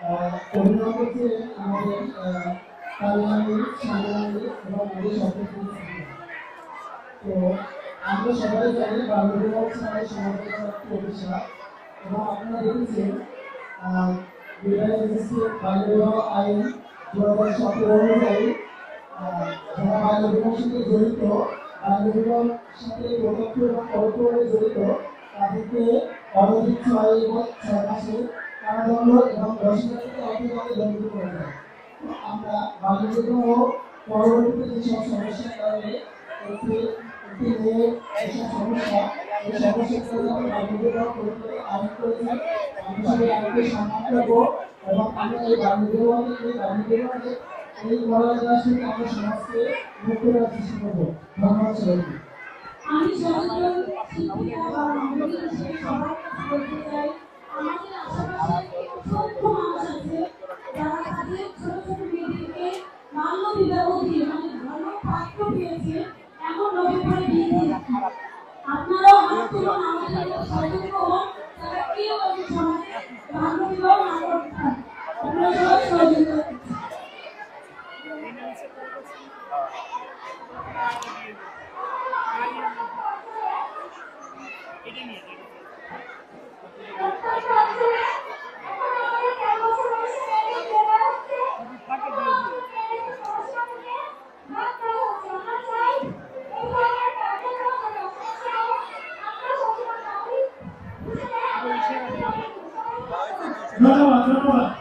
অভিনয় করছে আমাদের কালনামী সামনামী এবং আমাদের সরকার। তো আমরা সবাই জানি বাল্যবিবাহ ছাড়াই সমাজের একটি অভিশাপ এবং আপনারা দেখেছেন বাল্যবিবাহ আইন 2017 অনুযায়ী যারা বাল্যবিবাহের সাথে জড়িত বাল্যবিবাহের সাথে প্রত্যক্ষ এবং পরোক্ষভাবে জড়িত তাদেরকে অনধিক 6 মাসের কারাদণ্ড এবং 10,000 টাকা অর্থদণ্ডে দণ্ডিত করা যায়। আমরা বাল্যবিবাহ পরবর্তীতে যেসব সমস্যার কারণে একটি মেয়ের যেসব সমস্যা এই সমস্যার কারণে আমরা বাল্যবিবাহ প্রতিরোধে আইন করেছি। আমি সেই আইনকে সম্মান করবো এবং আমরা এই বাল্যবিবাহকে এই মরাদাস থেকে আমরা সমাজকে মুক্ত করার চেষ্টা করবো। ধন্যবাদ সবাইকে। আমি সচেতন শিক্ষিকা বা নাগরিক হিসেবে সবার কাছে বলতে চাই, আমাদের আশেপাশে অসংখ্য মানুষ আছে যারা তাদের ছোট ছোট মেয়েদেরকে বাল্য বিবাহ দিয়ে মানে ভালো পাত্র পেয়েছে এমন লোকের পরে বিয়ে দিয়েছে। আপনারাও হাত তুলুন, আমাদের সতর্ক হন, তারা কেউ এই সমাজে বাল্য বিবাহ না করতে পারে। আপনারা সবাই সহযোগিতা করছেন। ধন্যবাদ।